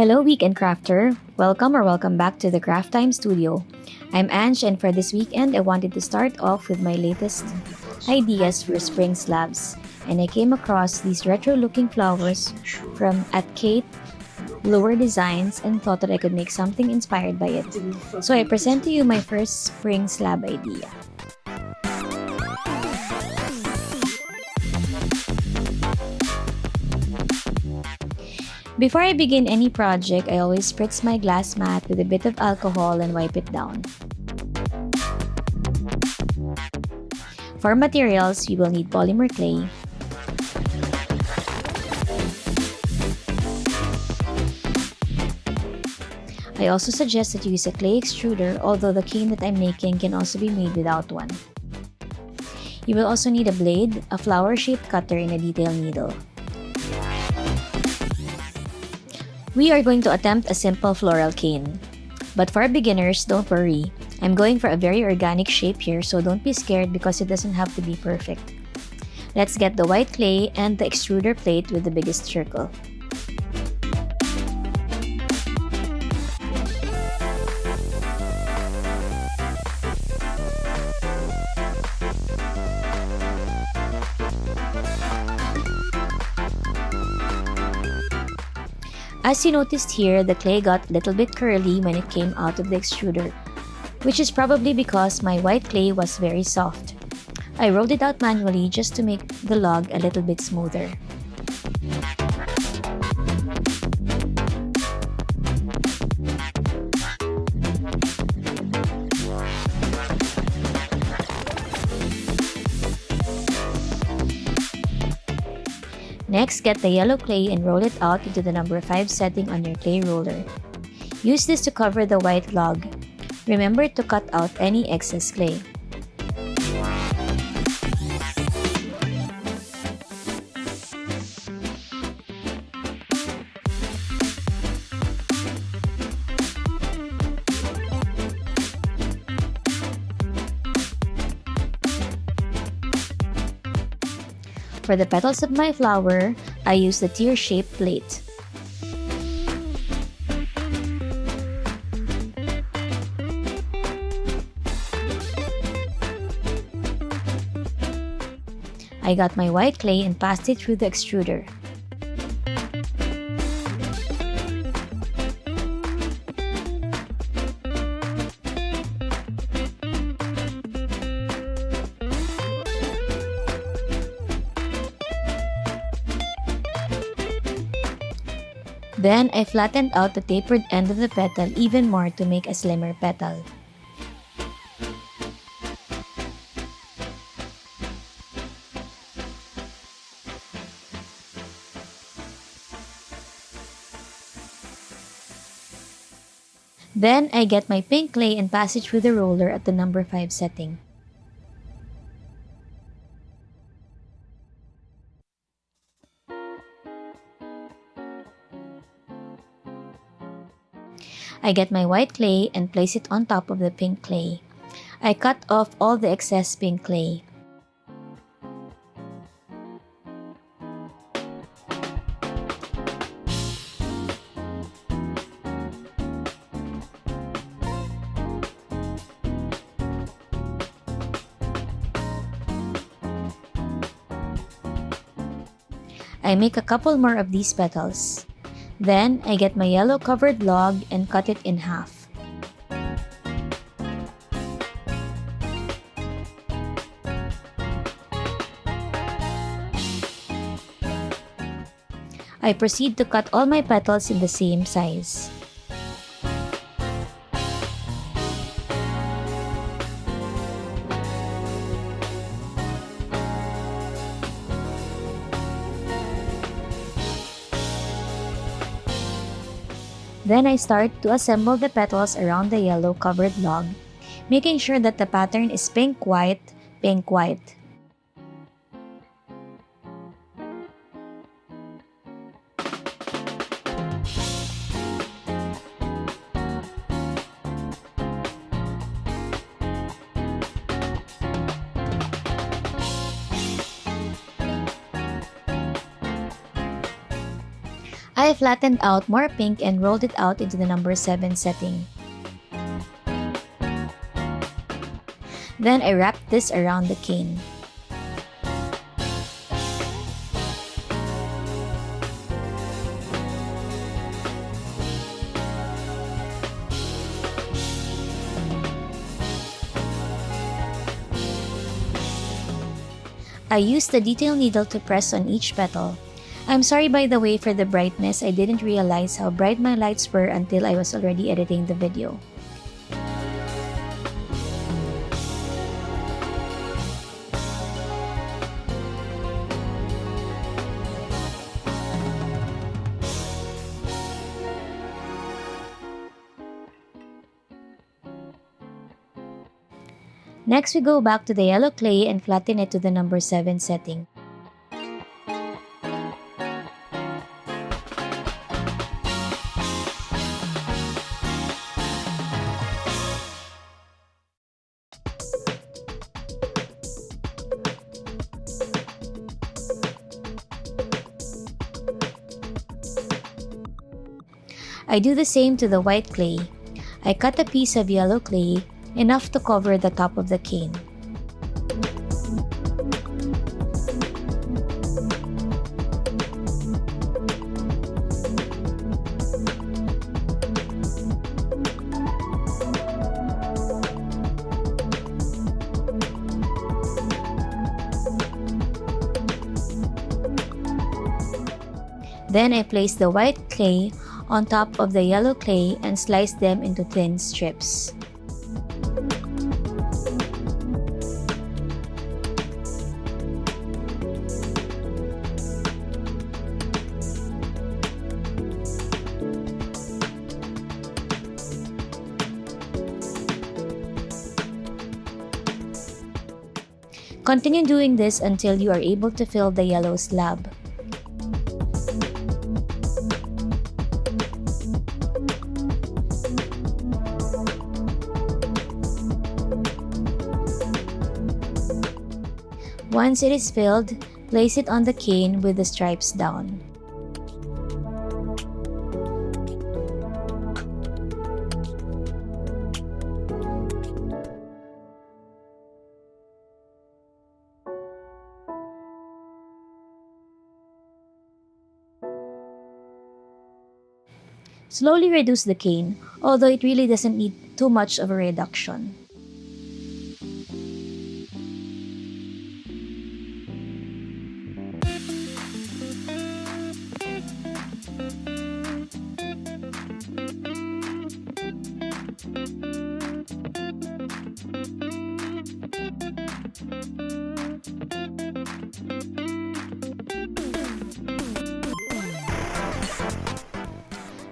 Hello, Weekend Crafter. Welcome back to the Craft Time Studio. I'm Ange, and for this weekend, I wanted to start off with my latest ideas for spring slabs. And I came across these retro-looking flowers from at Kate Blower Designs and thought that I could make something inspired by it. So I present to you my first spring slab idea. Before I begin any project, I always spritz my glass mat with a bit of alcohol and wipe it down. For materials, you will need polymer clay, I also suggest that you use a clay extruder, although the cane that I'm making can also be made without one. You will also need a blade, a flower-shaped cutter, and a detail needle. We are going to attempt a simple floral cane. But for beginners, don't worry. I'm going for a very organic shape here, so don't be scared because it doesn't have to be perfect. Let's get the white clay and the extruder plate with the biggest circle. As you noticed here, the clay got a little bit curly when it came out of the extruder, which is probably because my white clay was very soft. I rolled it out manually just to make the log a little bit smoother. Next, get the yellow clay and roll it out into the number 5 setting on your clay roller. Use this to cover the white log. Remember to cut out any excess clay. For the petals of my flower, I use the tear-shaped plate. I got my white clay and passed it through the extruder. Then, I flattened out the tapered end of the petal even more to make a slimmer petal. Then, I get my pink clay and pass it through the roller at the number 5 setting. I get my white clay and place it on top of the pink clay. I cut off all the excess pink clay. I make a couple more of these petals. Then, I get my yellow covered log and cut it in half. I proceed to cut all my petals in the same size. Then I start to assemble the petals around the yellow covered log, making sure that the pattern is pink-white, pink-white. I I flattened out more pink and rolled it out into the number 7 setting. Then I wrapped this around the cane. I used the detail needle to press on each petal. I'm sorry by the way for the brightness. I didn't realize how bright my lights were until I was already editing the video. Next, we go back to the yellow clay and flatten it to the number 7 setting. I do the same to the white clay. I cut a piece of yellow clay, enough to cover the top of the cane. Then I place the white clay on top of the yellow clay and slice them into thin strips. Continue doing this until you are able to fill the yellow slab. Once it is filled, place it on the cane with the stripes down. Slowly reduce the cane, although it really doesn't need too much of a reduction.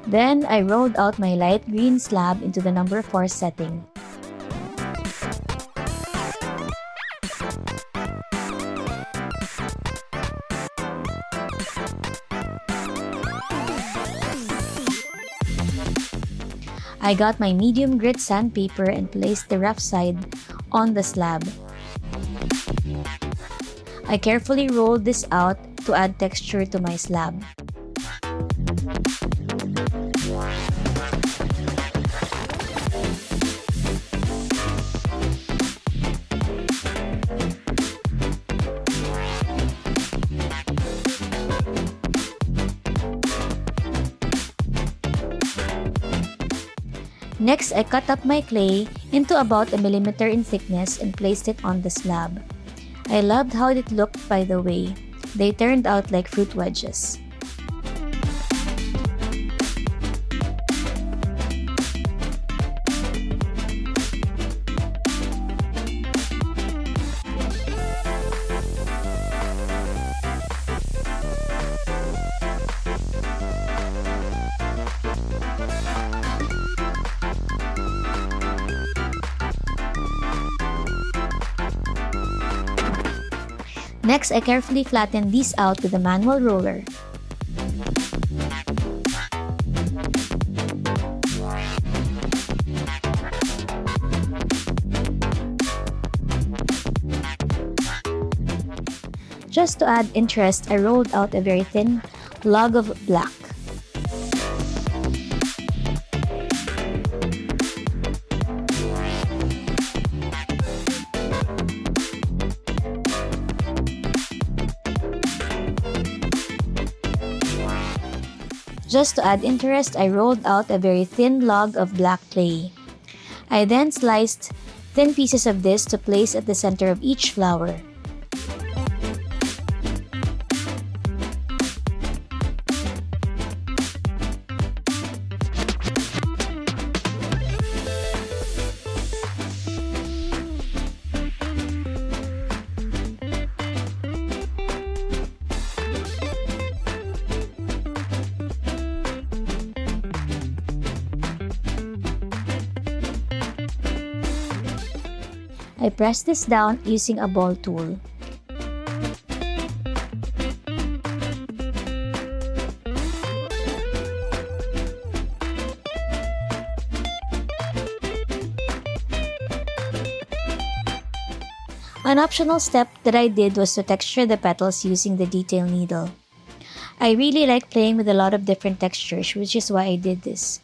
Then, I rolled out my light green slab into the number 4 setting. I got my medium grit sandpaper and placed the rough side on the slab. I carefully rolled this out to add texture to my slab. Next, I cut up my clay into about 1 millimeter in thickness and placed it on the slab. I loved how it looked, by the way. They turned out like fruit wedges. Next, I carefully flatten these out with a manual roller. Just to add interest, I rolled out a very thin log of black. Just to add interest, I rolled out a very thin log of black clay. I then sliced thin pieces of this to place at the center of each flower. I press this down using a ball tool. An optional step that I did was to texture the petals using the detail needle. I really like playing with a lot of different textures, which is why I did this.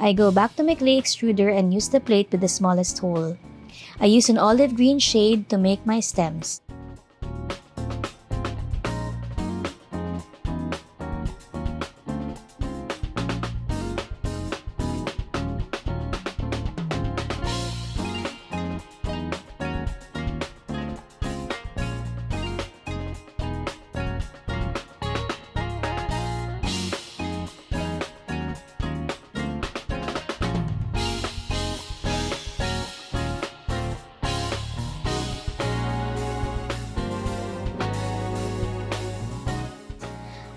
I go back to my clay extruder and use the plate with the smallest hole. I use an olive green shade to make my stems.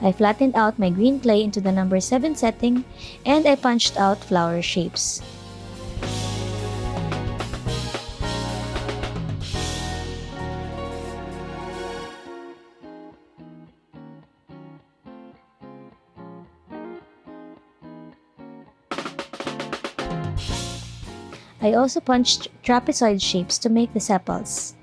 I flattened out my green clay into the number 7 setting and I punched out flower shapes. I also punched trapezoid shapes to make the sepals.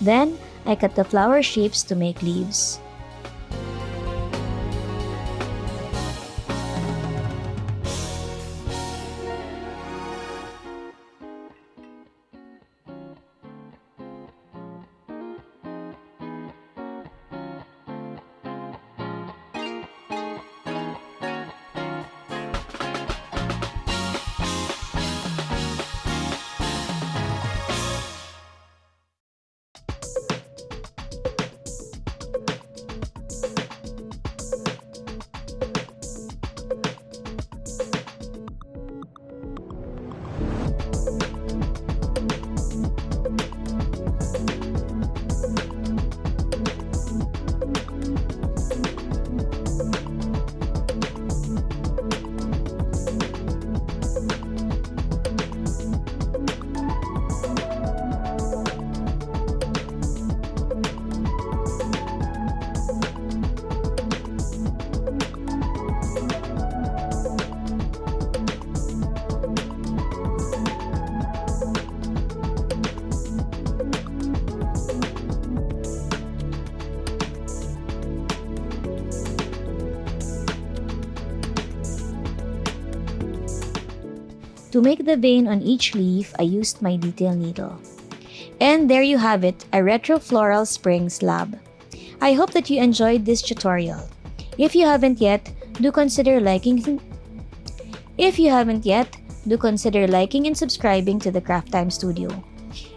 Then, I cut the flower shapes to make leaves. To make the vein on each leaf, I used my detail needle. And there you have it, a retro floral spring slab. I hope that you enjoyed this tutorial. If you haven't yet, do consider liking If you haven't yet, do consider liking and subscribing to the Craft Time Studio.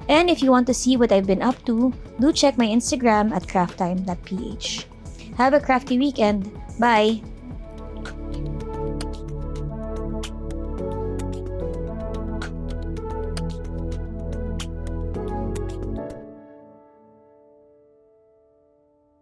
And if you want to see what I've been up to, do check my Instagram at crafttime.ph. Have a crafty weekend. Bye!